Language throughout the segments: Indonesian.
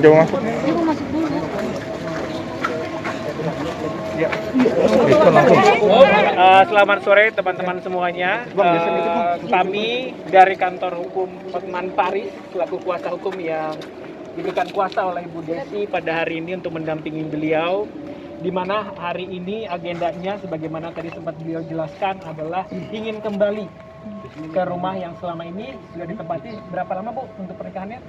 coba masuk. Coba masuk dulu. Ya. Langsung. Selamat sore teman-teman semuanya. Kami dari kantor hukum Hotman Paris selaku kuasa hukum yang diberikan kuasa oleh Ibu Desi pada hari ini untuk mendampingi beliau, di mana hari ini agendanya sebagaimana tadi sempat beliau jelaskan adalah ingin kembali ke rumah yang selama ini sudah ditempati. Berapa lama Bu untuk pernikahannya?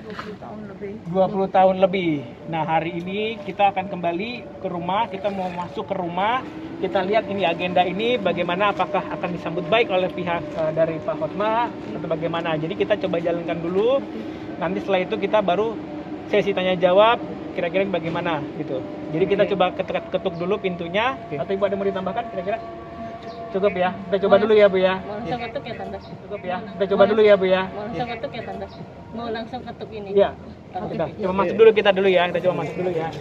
20 tahun lebih. Nah, hari ini kita akan kembali ke rumah, kita mau masuk ke rumah, kita lihat ini agenda ini bagaimana, apakah akan disambut baik oleh pihak dari Pak Hotma atau bagaimana. Jadi kita coba jalankan dulu, nanti setelah itu kita baru sesi tanya jawab, kira-kira bagaimana gitu. Jadi kita coba ketuk dulu pintunya, atau Ibu ada mau ditambahkan kira-kira? Cukup ya, kita coba dulu ya Bu ya. Mau langsung ketuk ya Tante? Cukup ya, kita coba dulu ya Bu ya. Mau langsung ketuk ya Tante? Mau langsung ketuk ini? Iya. Kita coba masuk dulu ya, kita coba masuk dulu ya.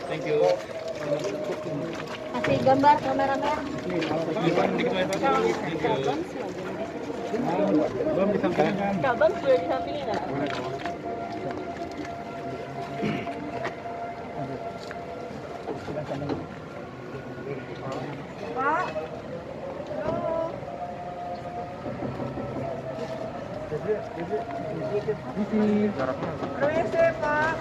Thank you. Kasih gambar kameramen. Belum disampaikan. Kabang sudah disampingin nggak? Pak, permisi Pak.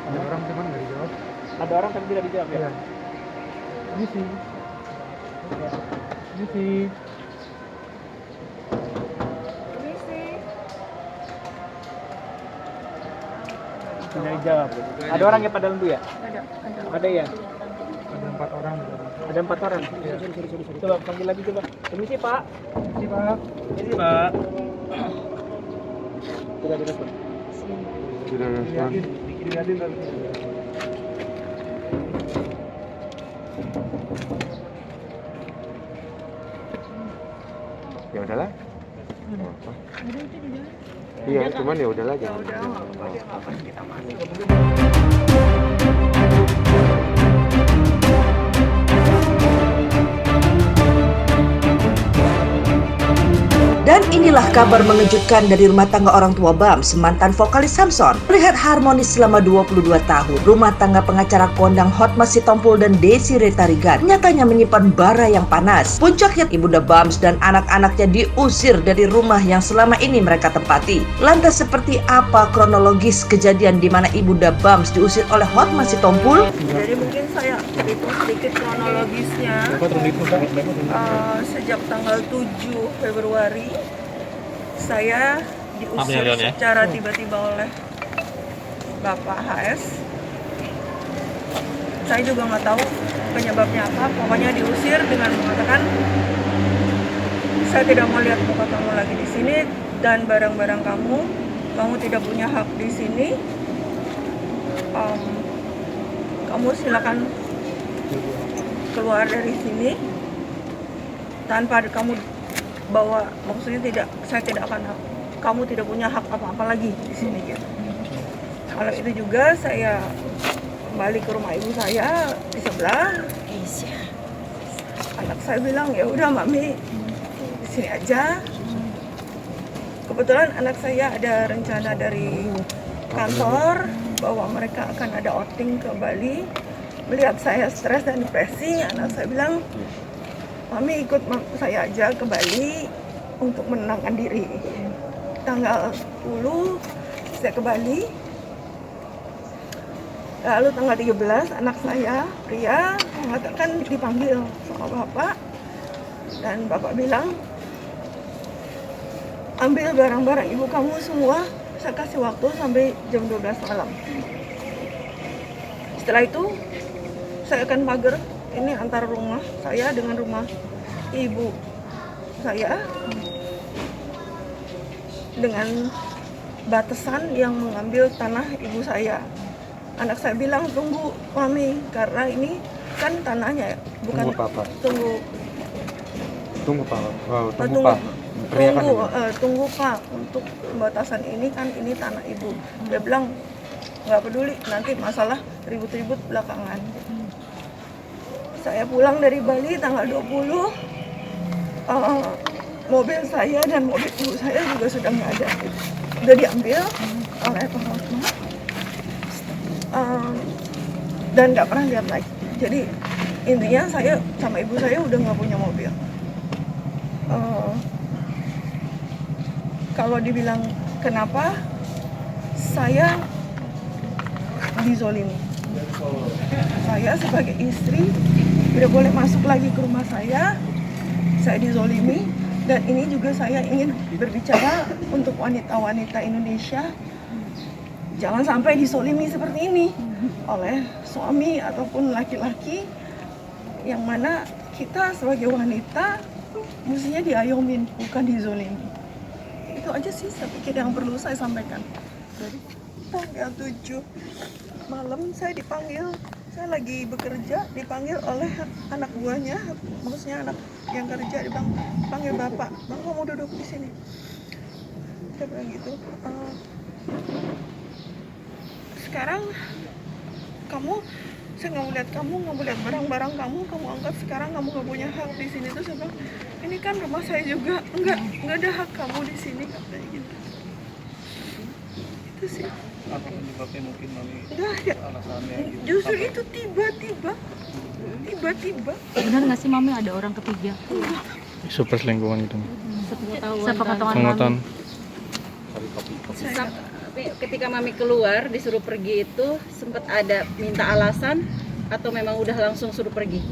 Ada orang cuman nggak dijawab. Ada orang tapi tidak dijawab ya. Ini sih. Ini sih. Permisi. Tidak dijawab. Ada orang yang pada lembu ya? Ada ya? Ada 4 orang. Ada 4 orang. Coba panggil lagi coba. Permisi Pak. Ini Pak. Permisi Pak. Sudah direspon. Sudah respon. Dilihatin tadi. Ya udahlah. Iya, cuman ya udahlah jangan. Dan inilah kabar mengejutkan dari rumah tangga orang tua Bams, mantan vokalis Samson. Terlihat harmonis selama 22 tahun. Rumah tangga pengacara kondang Hotma Sitompul dan Desi Retarigan nyatanya menyimpan bara yang panas. Puncaknya Ibunda Bams dan anak-anaknya diusir dari rumah yang selama ini mereka tempati. Lantas seperti apa kronologis kejadian di mana Ibunda Bams diusir oleh Hotma Sitompul? Jadi mungkin saya cerita sedikit kronologisnya. Sejak tanggal 7 Februari saya diusir secara tiba-tiba oleh Bapak HS. Saya juga nggak tahu penyebabnya apa. Pokoknya diusir dengan mengatakan saya tidak mau lihat muka kamu lagi di sini dan barang-barang kamu tidak punya hak di sini. Kamu silakan keluar dari sini tanpa kamu bawa, maksudnya saya tidak akan, kamu tidak punya hak apa-apa lagi di sini gitu. Malam itu juga saya kembali ke rumah ibu saya di sebelah. Anak saya bilang ya udah Mami di sini aja. Kebetulan anak saya ada rencana dari kantor bahwa mereka akan ada outing ke Bali. Melihat saya stres dan depresi, anak saya bilang, Mami ikut saya aja ke Bali untuk menenangkan diri. Tanggal 10 saya ke Bali. Lalu tanggal 13 anak saya, Pria, mengatakan dipanggil sama Bapak. Dan Bapak bilang, ambil barang-barang ibu kamu semua, saya kasih waktu sampai jam 12 malam. Setelah itu, saya akan pagar ini antara rumah saya dengan rumah ibu saya dengan batasan yang mengambil tanah ibu saya. Anak saya bilang tunggu Mami karena ini kan tanahnya bukan Tunggu Pak. Tunggu Pak untuk pembatasan ini kan ini tanah ibu. Dia bilang nggak peduli nanti masalah ribut-ribut belakangan. Saya pulang dari Bali tanggal 20. Mobil saya dan mobil ibu saya juga sudah nggak ada. Sudah diambil oleh Pak Hotma. Dan nggak pernah lihat lagi. Jadi intinya saya sama ibu saya udah nggak punya mobil. Kalau dibilang kenapa, saya dizolimi. Saya sebagai istri tidak boleh masuk lagi ke rumah saya dizolimi. Dan ini juga saya ingin berbicara untuk wanita-wanita Indonesia, jangan sampai dizolimi seperti ini oleh suami ataupun laki-laki, yang mana kita sebagai wanita mestinya diayomin, bukan dizolimi. Itu aja sih saya pikir yang perlu saya sampaikan. Dari tanggal 7 malam saya dipanggil, saya lagi bekerja, dipanggil oleh anak buahnya, maksudnya anak yang kerja, dipanggil bapak, bang kamu duduk di sini. Saya bilang gitu. Sekarang kamu, saya nggak mau lihat kamu, nggak mau lihat barang-barang kamu anggap sekarang kamu nggak punya hak di sini. Terus saya bilang, ini kan rumah saya juga, nggak ada hak kamu di sini, katanya gitu. Itu sih. Apa penyebabnya mungkin mami? Nggak ada. Alasannya gitu. Justru itu tiba-tiba. Benar nggak sih Mami ada orang ketiga? Super selingkuhan itu. Sepengetahuan Mami. Saya Ketika Mami keluar disuruh pergi itu sempat ada minta alasan atau memang udah langsung suruh pergi?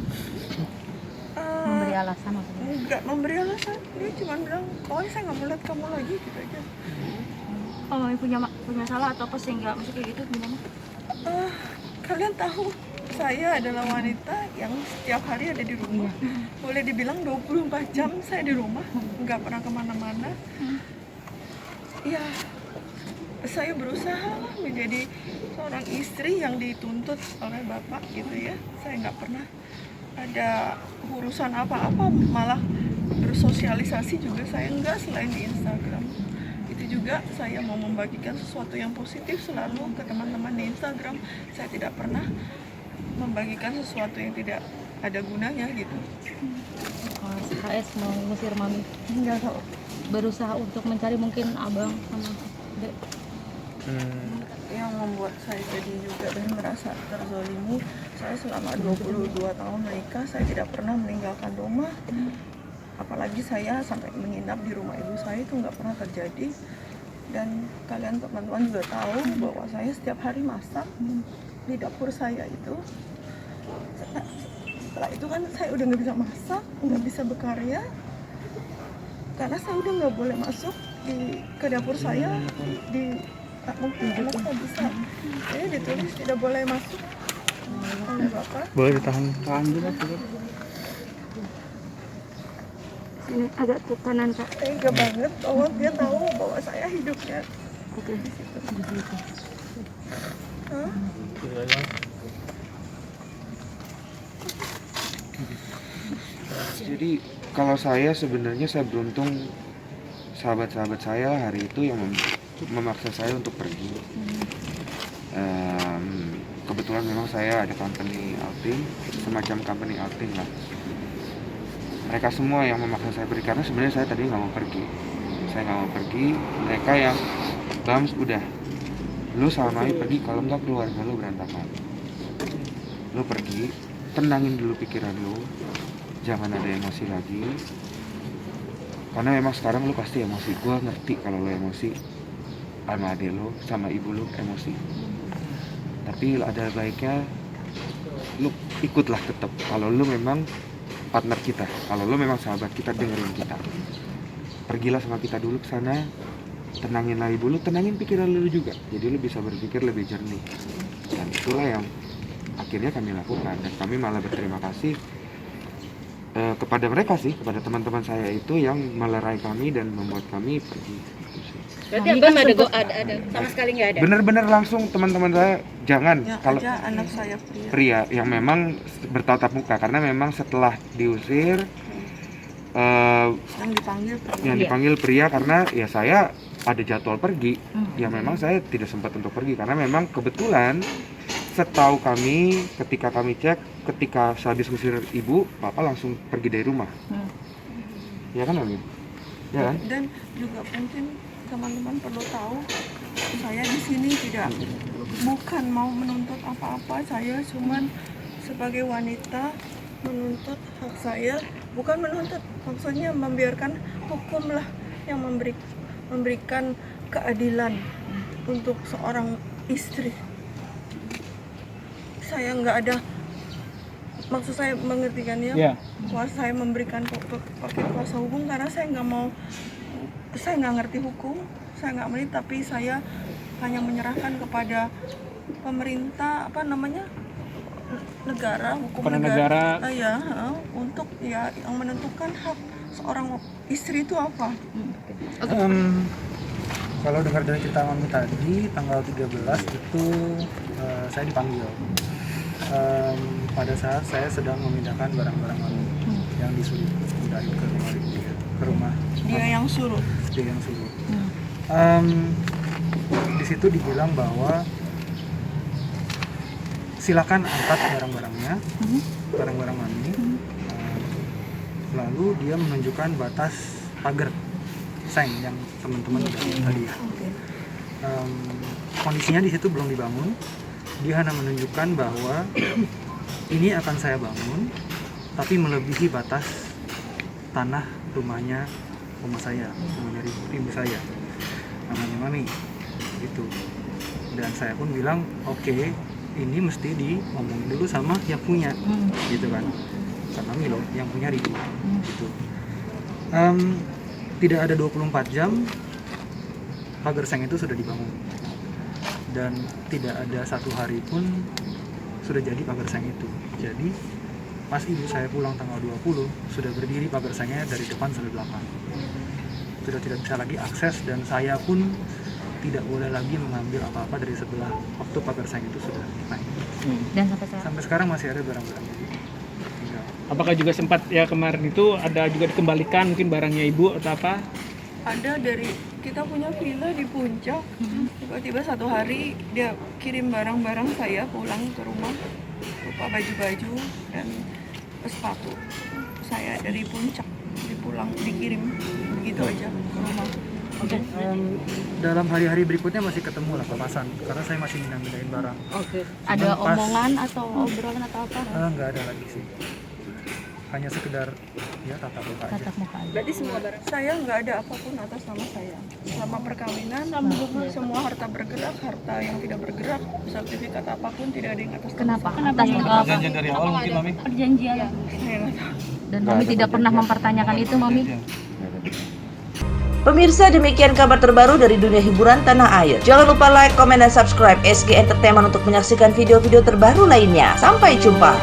Memberi alasan maksudnya? Enggak memberi alasan, dia cuma bilang, oh saya nggak mau lihat kamu lagi, gitu aja. Oh, Mami punya salah atau apa sehingga masih kayak gitu gimana? Kalian tahu, saya adalah wanita yang setiap hari ada di rumah. Boleh dibilang 24 jam saya di rumah, nggak pernah kemana-mana. Ya, saya berusaha menjadi seorang istri yang dituntut oleh bapak gitu ya. Saya nggak pernah ada urusan apa-apa, malah bersosialisasi juga saya enggak selain di Instagram. Itu juga saya mau membagikan sesuatu yang positif selalu ke teman-teman di Instagram. Saya tidak pernah membagikan sesuatu yang tidak ada gunanya gitu. HS mau ngusir Mami, Enggak tahu. berusaha untuk mencari mungkin abang sama Dek. Yang membuat saya jadi juga dan merasa terzolimi, saya selama 22 tahun menikah, saya tidak pernah meninggalkan rumah. Apalagi saya sampai menginap di rumah ibu saya, itu nggak pernah terjadi. Dan kalian teman-teman juga tahu bahwa saya setiap hari masak di dapur saya itu. Setelah itu kan saya udah nggak bisa masak, nggak bisa berkarya, karena saya udah nggak boleh masuk ke dapur saya. Mungkin anak saya bisa, saya ditulis tidak boleh masuk oleh bapak. Boleh ditahan dulu. Ini agak ke kanan Kak. Tega banget bahwa dia tahu bahwa saya hidupnya Oke. di situ. Hah? Jadi kalau saya sebenarnya saya beruntung, sahabat-sahabat saya hari itu yang memaksa saya untuk pergi. Kebetulan memang saya ada company outing, semacam company outing lah. Mereka semua yang memaksa saya pergi, karena sebenarnya saya tadi nggak mau pergi. Saya nggak mau pergi. Mereka yang, Bams udah, lu sama Mami pergi, kalau nggak keluarga lu berantakan. Lu pergi, tenangin dulu pikiran lu, jangan ada emosi lagi. Karena memang sekarang lu pasti emosi. Gue ngerti kalau lu emosi sama adik lu, sama ibu lu emosi. Tapi ada baiknya lu ikutlah tetap. Kalau lu memang partner kita, kalau lu memang sahabat kita, dengerin kita. Pergilah sama kita dulu ke sana, tenanginlah ibu lu, tenangin pikiran lu juga. Jadi lu bisa berpikir lebih jernih. Dan itulah yang akhirnya kami lakukan. Dan kami malah berterima kasih kepada mereka sih, kepada teman-teman saya itu yang melerai kami dan membuat kami pergi. Berarti abang ada sama sekali nggak ada? Bener-bener langsung teman-teman saya jangan Yang kalau aja anak saya pria yang memang bertatap muka, karena memang setelah diusir yang dipanggil pria, karena ya saya ada jadwal pergi, ya memang saya tidak sempat untuk pergi karena memang kebetulan setahu kami ketika kami cek ketika sehabis ngusir ibu, papa langsung pergi dari rumah. Ya kan Mami? Ya kan? Dan juga mungkin teman-teman perlu tahu, saya di sini tidak bukan mau menuntut apa-apa, saya cuman sebagai wanita menuntut hak saya, bukan menuntut, maksudnya membiarkan hukum lah yang memberikan keadilan untuk seorang istri. Saya nggak ada, maksud saya mengertikannya, kuasa saya memberikan pakai kuasa hukum karena saya nggak mau, saya nggak ngerti hukum, saya nggak mengerti, tapi saya hanya menyerahkan kepada pemerintah, apa namanya, negara, hukum negara, ya, untuk ya yang menentukan hak seorang istri itu apa. Kalau dengar dari cerita Mami tadi, tanggal 13 itu saya dipanggil. Pada saat saya sedang memindahkan barang-barang Mami yang disuruh pindahin ke rumah. Dia yang suruh. Dia yang suruh. Di situ dibilang bahwa silakan angkat barang-barangnya, barang-barang Mami. Lalu dia menunjukkan batas pagar seng yang teman-teman udah lihat tadi ya. Kondisinya di situ belum dibangun. Dia hanya menunjukkan bahwa ini akan saya bangun, tapi melebihi batas tanah rumahnya rumah saya, rumahnya ibu saya, namanya Mami, gitu. Dan saya pun bilang, oke, ini mesti diomongin dulu sama yang punya, gitu kan. Karena Mami loh, yang punya Ribu, gitu. Tidak ada 24 jam pagar seng itu sudah dibangun, dan tidak ada satu hari pun sudah jadi pagar seng itu. Jadi pas ibu saya pulang tanggal 20 sudah berdiri pagar sengnya dari depan sampai belakang, sudah tidak bisa lagi akses, dan saya pun tidak boleh lagi mengambil apa-apa dari sebelah waktu pagar seng itu sudah naik. Dan sampai sekarang masih ada barang-barang itu. Apakah juga sempat ya kemarin itu ada juga dikembalikan mungkin barangnya ibu atau apa? Ada dari kita punya villa di puncak, tiba-tiba satu hari dia kirim barang-barang saya pulang ke rumah, berupa baju-baju dan sepatu saya dari puncak, dikirim begitu aja ke rumah. Dalam hari-hari berikutnya masih ketemu lah papasan, karena saya masih mindahin barang. Ada omongan atau obrolan atau apa? Nggak ada lagi sih, hanya sekedar ya tatap muka aja. Berarti semua barang Saya nggak ada apapun atas nama saya. Selama perkawinan, semua harta bergerak, harta yang tidak bergerak, sertifikat apapun tidak ada yang atas nama Kenapa? saya. Atas nama apa? Perjanjian dari awal mungkin Mami? Perjanjian. Saya nggak tahu. Dan Mami tidak pernah mempertanyakan itu, Mami. Pemirsa, demikian kabar terbaru dari dunia hiburan tanah air. Jangan lupa like, komen, dan subscribe SG Entertainment untuk menyaksikan video-video terbaru lainnya. Sampai jumpa.